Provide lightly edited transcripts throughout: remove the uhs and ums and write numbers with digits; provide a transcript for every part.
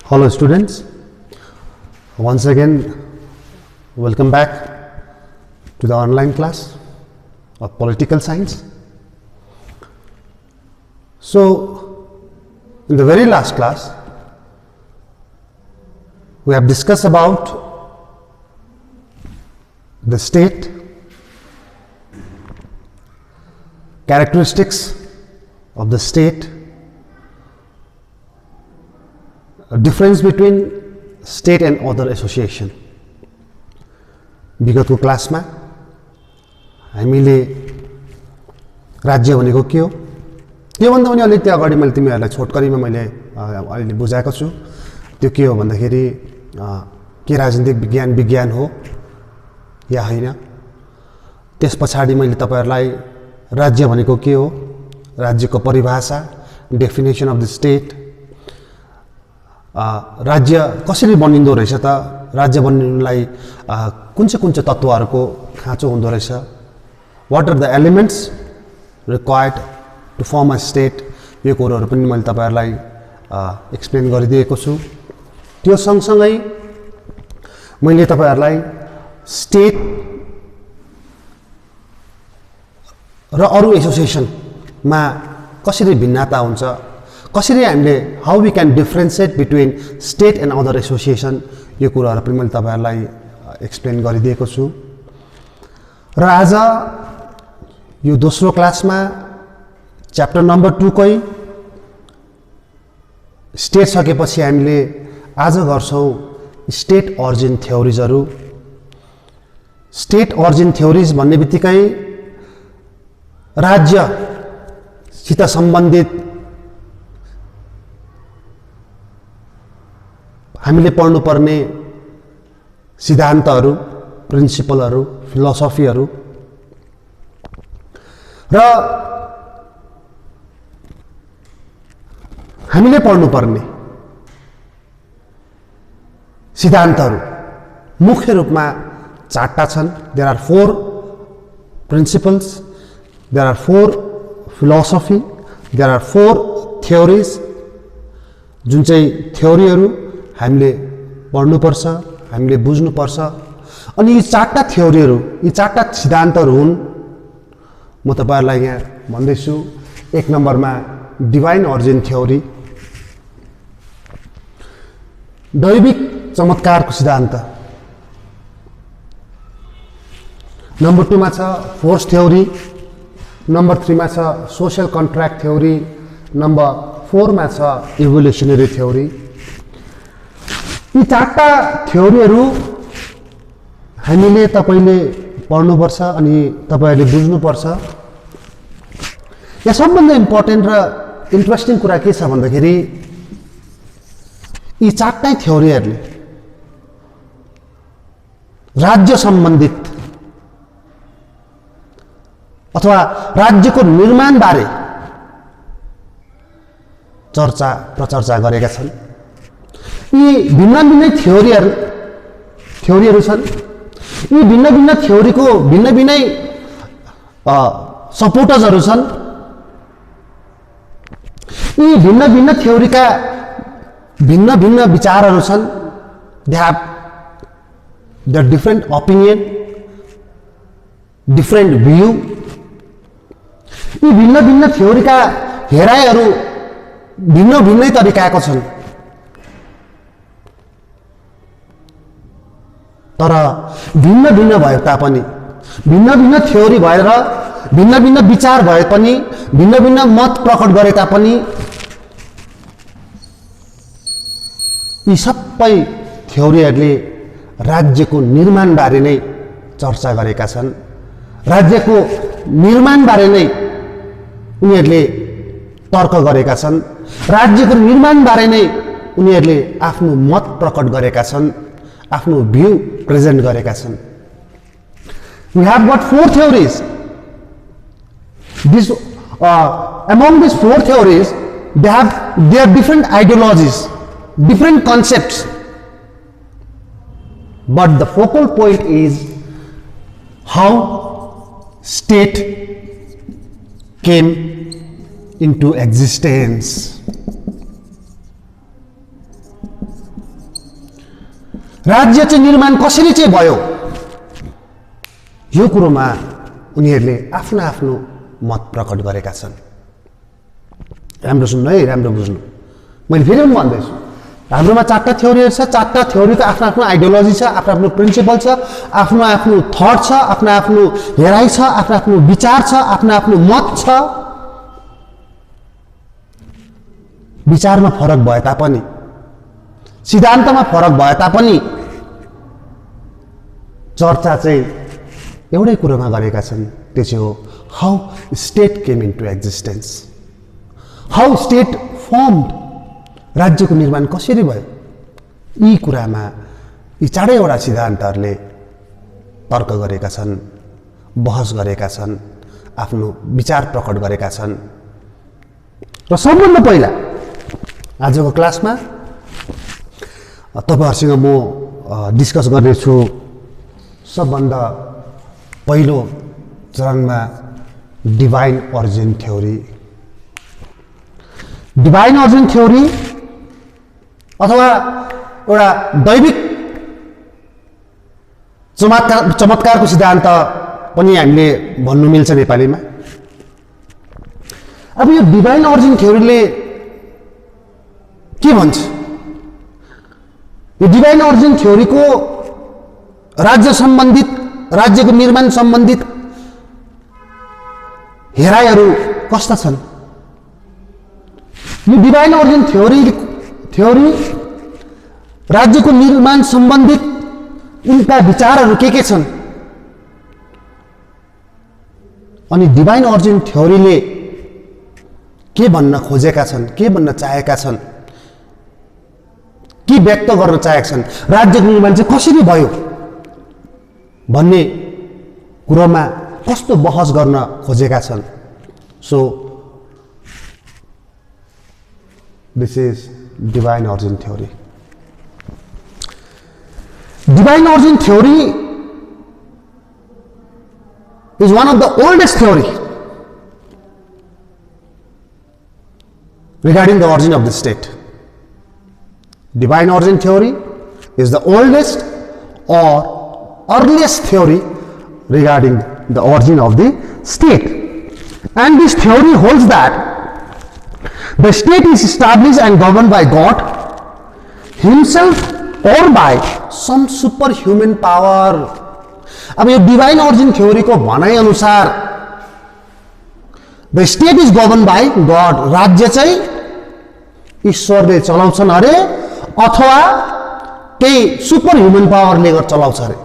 Hello students, once again welcome back to the online class of political science. So in the very last class we have discussed about the state, characteristics of the state, a difference between state and other association. विगतको क्लासमा हामीले राज्य भनेको के हो त्योभन्दा पनि अलिकति अगाडि मैले तिमीहरूलाई छोटकरीमा मैले अहिले बुझाएको छु। त्यो के हो भन्दाखेरि के राजनीतिक विज्ञान हो या होइन। त्यस पछाडि मैले तपाईहरुलाई राज्य भनेको के हो, राज्यको परिभाषा, डेफिनेसन अफ द स्टेट, राज्य कसरी बनिँदो रहेछ त, राज्य बन्नलाई कुन चाहिँ तत्त्वहरुको खाँचो हुँदो रहेछ, what are the elements required to form a state, यो कुराहरु पनि मैले तपाईहरुलाई एक्सप्लेन गरिदिएको छु। त्यो सँगसँगै मैले तपाईहरुलाई स्टेट र अरु एसोसिएसनमा कसरी भिन्नता हुन्छ, कसरी हामीले how we can differentiate between state and other association, यो कुराहरु पनि मैले तपाईहरुलाई एक्सप्लेन गरिदिएको छु। र आज यो दोस्रो क्लासमा च्याप्टर नम्बर 2 कै स्टेट सकेपछि हामीले आज गर्छौं स्टेट ओरिजिन थ्योरीजहरु। स्टेट ओरिजिन थ्योरीज भन्ने बित्तिकै राज्यसित सम्बन्धित हामीले पढ्नुपर्ने सिद्धान्तहरु, प्रिन्सिपलहरु, फिलोसफीहरु र हामीले पढ्नुपर्ने सिद्धान्तहरु मुख्य रूपमा चारटा छन्। There are 4 principles, there are 4 philosophy, there are 4 theories, जुन चाहिँ थ्योरीहरु हामीले पढ्नुपर्छ, हामीले बुझ्नुपर्छ। अनि यी चारटा थ्योरीहरु, यी चारटा सिद्धान्तहरु हुन्। म तपाईहरुलाई यहाँ भन्दैछु। 1 नम्बरमा डिभाइन ओरिजिन थ्योरी, दैविक चमत्कारको सिद्धान्त। नम्बर 2 मा छ फोर्स थ्योरी, नम्बर 3 मा छ सोशल कन्ट्र्याक्ट थ्योरी, नम्बर 4 मा छ इभोल्युसनरी थ्योरी। यी चारटा थ्योरीहरु हामीले तपाईले पढ्नुपर्छ अनि तपाईहरुले बुझ्नुपर्छ। यहाँ सबभन्दा इम्पोर्टेन्ट र इन्ट्रेस्टिङ कुरा के छ भन्दाखेरि यी चारटै थ्योरीहरुले राज्य सम्बन्धित अथवा राज्यको निर्माण बारे चर्चा प्रचर्चा गरेका छन्। यी भिन्न थ्योरीहरु छन्। यी भिन्न थ्योरीको भिन्न सपोर्टर्सहरु छन्। यी भिन्न थ्योरीका भिन्न विचारहरु छन्। They have the different opinion, different view. यी भिन्न थ्योरीका हेराइहरु भिन्नै तरिकाका छन्। तर भिन्न भए तापनि, भिन्न थ्योरी भएर, भिन्न विचार भए पनि, भिन्न मत प्रकट गरे तापनि यी सबै थ्योरीहरुले राज्यको निर्माण बारे नै चर्चा गरेका छन्। राज्यको निर्माण बारे नै उनीहरुले तर्क गरेका छन्। राज्यको निर्माण बारे नै उनीहरुले आफ्नो मत प्रकट गरेका छन्, आफ्नो भ्यू प्रेजेन्ट गरेका छन्। We have got 4 theories. Among these 4 theories, they have different ideologies, different concepts. But the focal point is how state came into existence. राज्य चाहिँ निर्माण कसरी चाहिँ भयो, यो कुरोमा उनीहरूले आफ्नो आफ्नो मत प्रकट गरेका छन्। राम्रो सुन्नु है, राम्रो बुझ्नु। मैले फेरि पनि भन्दैछु, हाम्रोमा 4टा थ्योरीहरू छ। 4टा थ्योरीको आफ्नो आफ्नो आइडियोलोजी छ, आफ्नो आफ्नो प्रिन्सिपल छ, आफ्नो आफ्नो थट छ, आफ्नो आफ्नो हेराइ छ, आफ्नो आफ्नो विचार छ, आफ्नो आफ्नो मत छ। विचारमा फरक भए तापनि, सिद्धान्तमा फरक भए तापनि चर्चा चाहिँ एउटै कुरोमा गरेका छन्, त्यो चाहिँ हो how state came into existence, how state firmed, राज्यको निर्माण कसरी भयो। यी कुरामा यी 4वटा सिद्धान्तहरूले तर्क गरेका छन्, बहस गरेका छन्, आफ्नो विचार प्रकट गरेका छन्। र सबभन्दा पहिला आजको क्लासमा तपाईहरुसँग म डिस्कस गर्नेछु सबभन्दा पहिलो चरणमा divine origin theory. Divine origin theory अथवा एउटा दैविक चमत्कारको सिद्धान्त पनि हामीले भन्नु मिल्छ नेपालीमा। अब यो डिभाइन ओरिजिन थ्योरीले के भन्छ? यो डिभाइन ओरिजिन थ्योरीको राज्य सम्बन्धित, राज्यको निर्माण सम्बन्धित हेराइहरू कस्ता छन्? यो डिभाइन ओरिजिन थ्योरी राज्यको निर्माण सम्बन्धित उनका विचारहरू के छन्? अनि डिभाइन ओरिजिन थ्योरीले के भन्न खोजेका छन्, के भन्न चाहेका छन्, के व्यक्त गर्न चाहेका छन्, राज्यको निर्माण चाहिँ कसरी भयो भन्ने कुरोमा कस्तो बहस गर्न खोजेका छन्। So this is divine origin theory. Divine origin theory is one of the oldest theory regarding the origin of the state. Divine origin theory is the oldest or earliest theory regarding the origin of the state. And this theory holds that the state is established and governed by God himself or by some superhuman power. अब यो divine origin theory को भनाइ अनुसार the state is govern by God, राज्य चाहिँ ईश्वरले चलाउँछन् अरे अथवा केही सुपर ह्युमन पावरले चलाउँछ अरे।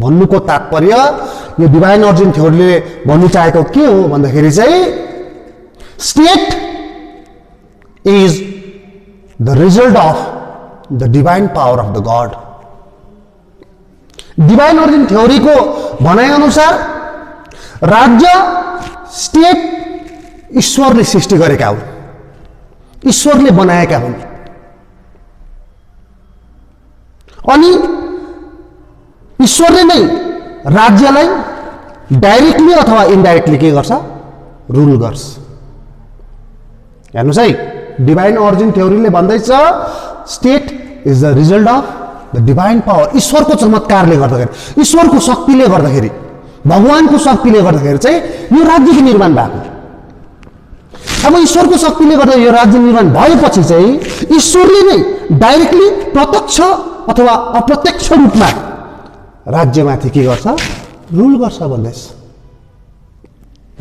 भन्नुको तात्पर्य यो डिभाइन ओरिजिन थ्योरीले भन्नु चाहेको के हो भन्दाखेरि चाहिँ state is the result of the divine power of the God. Divine origin theory को भनाइ अनुसार राज्य स्टेट ईश्वरले सृष्टि गरेका हुन्, ईश्वरले बनाएका हुन्। अनि ईश्वरले नै राज्यलाई डाइरेक्टली अथवा इनडाइरेक्टली के गर्छ? रुल गर्छ। हेर्नुस् है, डिभाइन ओरिजिन थ्योरीले भन्दैछ state is the result of the divine power. ईश्वरको चमत्कारले गर्दाखेरि, ईश्वरको शक्तिले गर्दाखेरि, भगवानको शक्तिले गर्दाखेरि चाहिँ यो राज्यको निर्माण भएको। अब ईश्वरको शक्तिले गर्दा यो राज्य निर्माण भएपछि चाहिँ ईश्वरले नै डाइरेक्टली प्रत्यक्ष अथवा अप्रत्यक्ष रूपमा राज्यमाथि के गर्छ? रुल गर्छ भन्दैछ।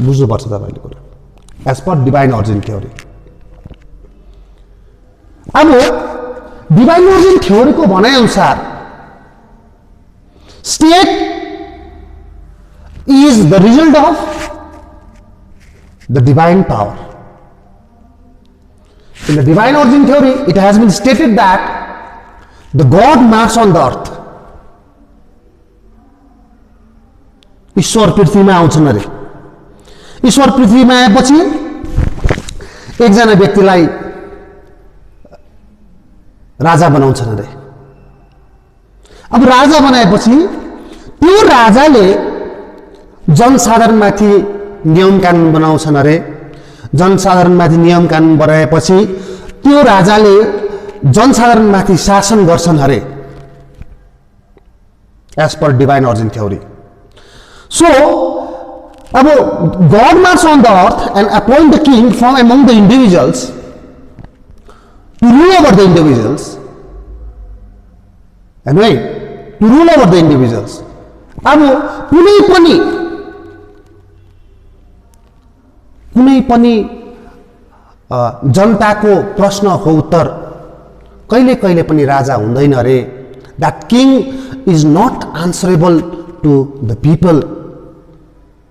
बुझ्नुपर्छ तपाईले कुरा as per divine origin theory. अब डिभाइन ओरिजिन थ्योरी को भनाइ अनुसार state is the result of the divine power. In the divine origin theory, it has been stated that the God marches on the earth. ईश्वर पृथ्वीमा आउँछन् अरे. ईश्वर पृथ्वीमा आएपछि एकजना व्यक्तिलाई राजा बनाउँछन् अरे. अब राजा बनाएपछि त्यो राजाले जनसाधारणमाथि नियम कानुन बनाउँछन् अरे. जनसाधारणमाथि नियम कानुन बनाएपछि त्यो राजाले जनसाधारणमाथि शासन गर्छन् अरे, as per divine origin theory. So अब God marches on the earth and appoint the king from among the individuals to rule over the individuals, and right, to rule over the individuals. अब कुनै पनि जनताको प्रश्नको उत्तर कहिले कहिले पनि राजा हुँदैन रे। That king is not answerable to the people,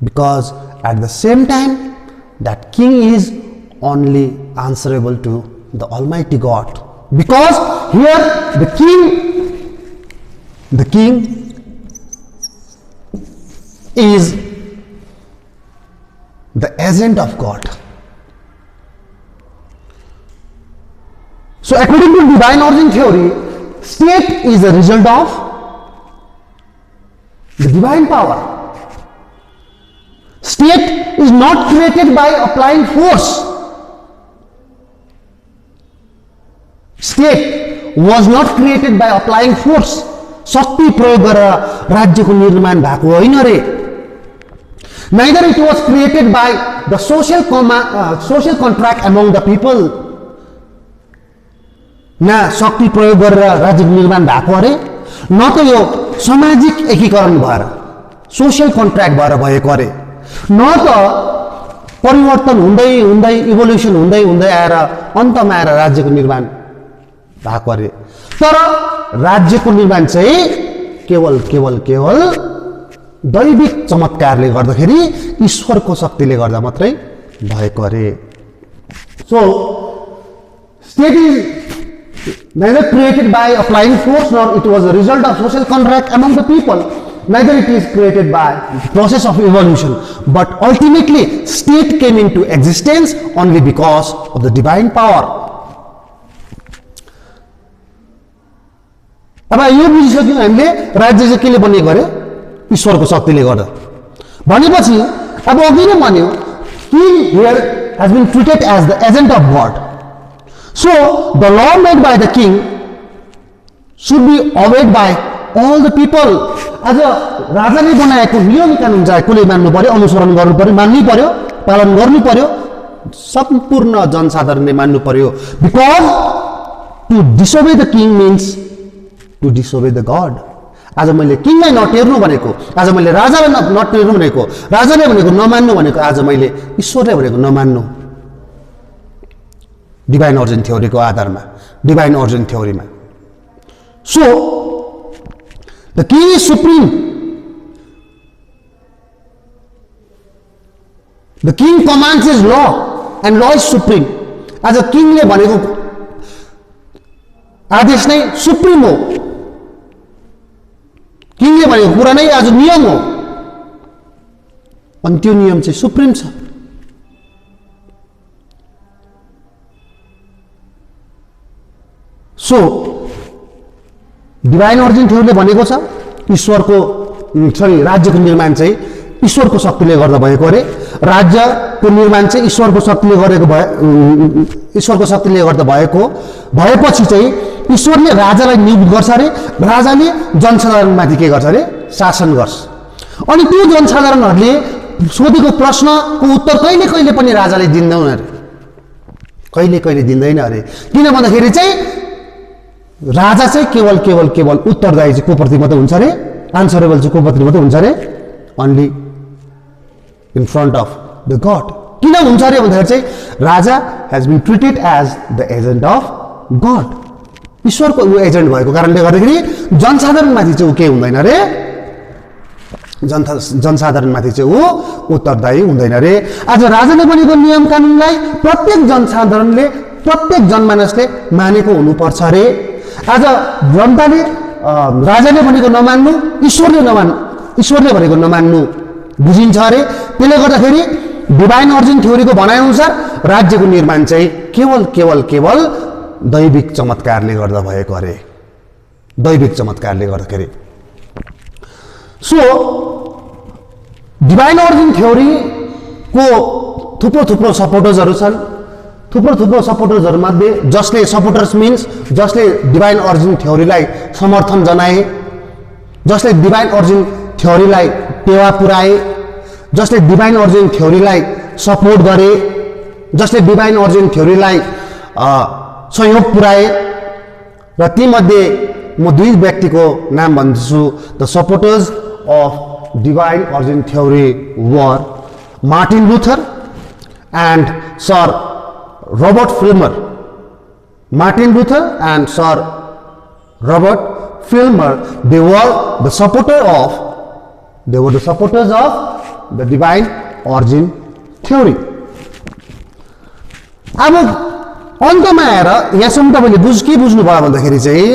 because at the same time that king is only answerable to the Almighty God, because here the king is the agent of God. So according to divine origin theory, state is a result of the divine power. State is not created by applying force. State was not created by applying force. शक्ति प्रयोग गरेर राज्यको निर्माण भएको होइन रे। Neither it was created by the social contract among the people. न शक्ति प्रयोग गरेर राज्यको निर्माण भएको अरे, न त यो सामाजिक एकीकरण भएर सोशल कन्ट्र्याक्ट भएर भएको अरे, न त परिवर्तन हुँदै हुँदै इभोल्युसन हुँदै हुँदै आएर अन्तमा आएर राज्यको निर्माण भएको अरे। तर राज्यको निर्माण चाहिँ केवल केवल केवल दैविक चमत्कारले गर्दाखेरि, ईश्वरको शक्तिले गर्दा मात्रै भएको अरे। So state is neither created by applying force, nor it was a result of social contract among the people. Neither it is created by the process of evolution, but ultimately state came into existence only because of the divine power. अब यो बुझिसक्यौं हामीले राज्य चाहिँ केले बनिएको अरे, ईश्वरको शक्तिले गर्दा भनेपछि अब अघि नै भन्यो king here has been treated as the agent of God. So the law made by the king should be obeyed by all the people. आज राजाले बनाएको नियम कानुन चाहिँ कसले मान्नु पर्यो, अनुसरण गर्नु पर्यो, मान्नै पर्यो, पालन गर्नु पर्यो, सम्पूर्ण जनसाधारणले मान्नु पर्यो। Because to disobey the king means to disobey the God. आज मैले किङलाई नटेर्नु भनेको, आज मैले राजालाई नटेर्नु भनेको, राजाले भनेको नमान्नु भनेको, आज मैले ईश्वरले भनेको नमान्नु। डिभाइन ओरिजिन थ्योरीको आधारमा, डिभाइन ओरिजिन थ्योरीमा। So the king is supreme, the king commands his law and law is supreme. आज किङले भनेको आदेश नै सुप्रिम हो, किङले भनेको कुरा नै आज नियम हो, अनि त्यो नियम चाहिँ सुप्रिम छ। सो डिभाइन ओरिजिन थ्योरीले भनेको छ ईश्वरको राज्यको निर्माण चाहिँ ईश्वरको शक्तिले गर्दा भएको अरे, राज्यको निर्माण चाहिँ ईश्वरको शक्तिले गरेको ईश्वरको शक्तिले गर्दा भएको भएपछि चाहिँ ईश्वरले राजालाई नियुक्त गर्छ अरे, राजाले जनसाधारणमाथि के गर्छ अरे, शासन गर्छ। अनि त्यो जनसाधारणहरूले सोधेको प्रश्नको उत्तर कहिले कहिले पनि राजाले दिँदैन अरे, कहिले कहिले दिँदैन अरे। किन भन्दाखेरि चाहिँ राजा चाहिँ केवल केवल केवल उत्तरदायी चाहिँ को प्रति मात्रै हुन्छ अरे, आन्सरेबल चाहिँ को प्रति मात्रै हुन्छ अरे, only in front of the God. किन हुन्छ अरे भन्दाखेरि चाहिँ राजा has been treated as the agent of God, ईश्वरको ऊ एजेन्ट भएको कारणले गर्दाखेरि जनसाधारणमाथि चाहिँ ऊ के हुँदैन अरे, जनसाधारणमाथि चाहिँ ऊ उत्तरदायी हुँदैन अरे। आज राजाले बनेको नियम कानुनलाई प्रत्येक जनसाधारणले, प्रत्येक जनमानसले मानेको हुनुपर्छ अरे। आज जनताले राजाले भनेको नमान्नु, ईश्वरले भनेको नमान्नु बुझिन्छ अरे। त्यसले गर्दाखेरि डिभाइन ओरिजिन थ्योरीको भनाइअनुसार राज्यको निर्माण चाहिँ केवल केवल केवल दैविक चमत्कारले गर्दा भएको अरे, दैविक चमत्कारले गर्दाखेरि। सो डिभाइन ओरिजिन थ्योरीको थुप्रो थुप्रो सपोर्टर्सहरू छन्, थुप्रो थुप्रो सपोर्टर्सहरूमध्ये जसले सपोर्टर्स मिन्स जसले डिभाइन अरिजिन थ्योरीलाई समर्थन जनाए, जसले डिभाइन अरिजिन थ्योरीलाई टेवा पुर्याए, जसले डिभाइन अरिजिन थ्योरीलाई सपोर्ट गरे, जसले डिभाइन अरिजिन थ्योरीलाई सहयोग पुर्याए, र तीमध्ये म दुई व्यक्तिको नाम भन्छु। The supporters of divine origin theory were Martin Luther and sir Robert Filmer. Martin Luther and Sir Robert Filmer, they were the supporters of the divine origin theory. अब अन्तमा आएर यहाँसम्म तपाईँले के बुझ्नुभयो भन्दाखेरि चाहिँ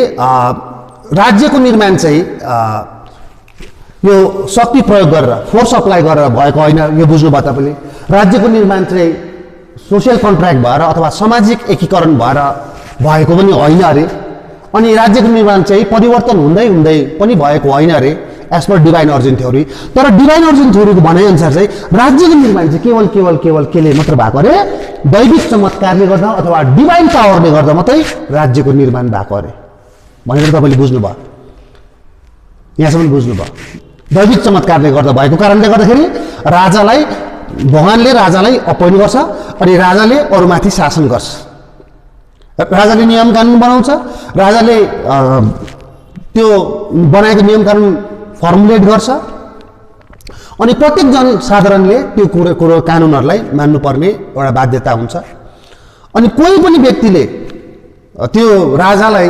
राज्यको निर्माण चाहिँ यो शक्ति प्रयोग गरेर फोर्स अप्लाई गरेर भएको होइन, यो बुझ्नुभयो तपाईँले। राज्यको निर्माण चाहिँ सोशल कन्ट्र्याक्ट भएर अथवा सामाजिक एकीकरण भएर भएको पनि होइन अरे, अनि राज्यको निर्माण चाहिँ परिवर्तन हुँदै हुँदै पनि भएको होइन अरे as per divine origin theory. तर डिभाइन अरिजिन थ्योरीको भनाइअनुसार चाहिँ राज्यको निर्माण चाहिँ केवल केवल केवल केले मात्र भएको अरे, दैविक चमत्कारले गर्दा अथवा डिभाइन पावरले गर्दा मात्रै राज्यको निर्माण भएको अरे भनेर तपाईँले बुझ्नुभयो, यहाँसम्म बुझ्नुभयो। दैविक चमत्कारले गर्दा भएको कारणले गर्दाखेरि राजालाई भगवानले राजालाई अपोइन्ट गर्छ अनि राजाले अरूमाथि शासन गर्छ, राजाले नियम कानुन बनाउँछ, राजाले त्यो बनाएको नियम कानुन फर्मुलेट गर्छ अनि प्रत्येक जनसाधारणले त्यो कुरो कानुनहरूलाई मान्नुपर्ने एउटा बाध्यता हुन्छ। अनि कोही पनि व्यक्तिले त्यो राजालाई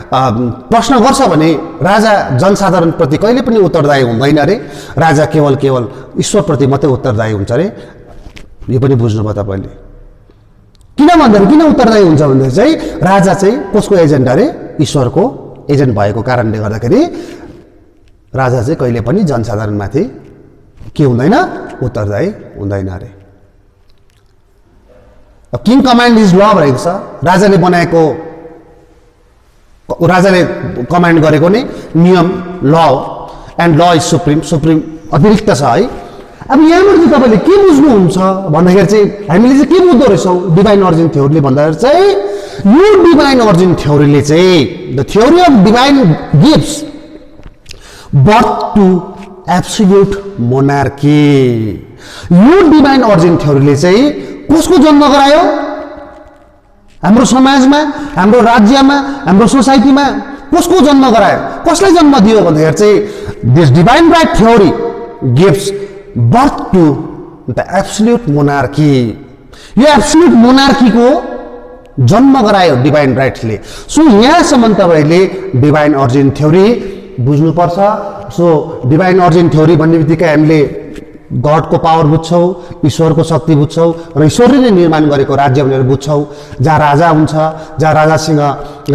प्रश्न गर्छ भने राजा जनसाधारणप्रति कहिले पनि उत्तरदायी हुँदैन अरे, राजा केवल केवल ईश्वरप्रति मात्रै उत्तरदायी हुन्छ अरे, यो पनि बुझ्नुभयो तपाईँले। किन भन्दाखेरि किन उत्तरदायी हुन्छ भन्दाखेरि चाहिँ राजा चाहिँ कसको एजेन्ट अरे, ईश्वरको एजेन्ट भएको कारणले गर्दाखेरि राजा चाहिँ कहिले पनि जनसाधारणमाथि के हुँदैन, उत्तरदायी हुँदैन अरे। किङ कमान्ड इज ल भनेको छ, राजाले बनाएको, राजाले कमान्ड गरेको नै नियम ल हो एन्ड ल इज सुप्रिम, सुप्रिम अतिरिक्त छ है। अब यहाँबाट चाहिँ तपाईँले के बुझ्नुहुन्छ भन्दाखेरि चाहिँ हामीले चाहिँ के बुझ्दो रहेछौँ डिभाइन अरिजिन थ्योरीले भन्दाखेरि चाहिँ यो डिभाइन अरिजिन थ्योरीले चाहिँ the theory of divine gives birth to absolute monarchy. यो डिभाइन अरिजिन थ्योरीले चाहिँ कसको जन्म गरायो, हाम्रो समाजमा, हाम्रो राज्यमा, हाम्रो सोसाइटीमा कसको जन्म गरायो, कसलाई जन्म दियो भन्दाखेरि चाहिँ this divine right theory gives birth to the absolute monarchy. यो एब्सोल्युट मोनार्कीको जन्म गरायो डिभाइन राइट्सले। सो यहाँसम्म तपाईँले डिभाइन अरिजिन थ्योरी बुझ्नुपर्छ। सो डिभाइन अरिजिन थ्योरी भन्ने बित्तिकै हामीले गडको पावर बुझ्छौँ, ईश्वरको शक्ति बुझ्छौँ र ईश्वरले नै निर्माण गरेको राज्य भनेर बुझ्छौँ, जहाँ राजा हुन्छ, जहाँ राजासँग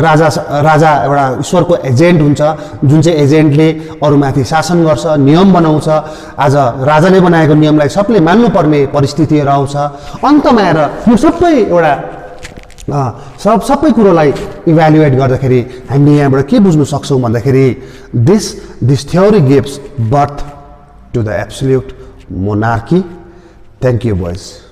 राजा एउटा ईश्वरको एजेन्ट हुन्छ, जुन चाहिँ एजेन्टले अरूमाथि शासन गर्छ, नियम बनाउँछ। आज राजाले बनाएको नियमलाई सबले मान्नुपर्ने परिस्थितिहरू आउँछ। अन्तमा आएर यो सबै एउटा सबै कुरोलाई इभ्यालुएट गर्दाखेरि हामीले यहाँबाट के बुझ्नु सक्छौँ भन्दाखेरि this theory gives birth to the absolute monarchy. Thank you, boys.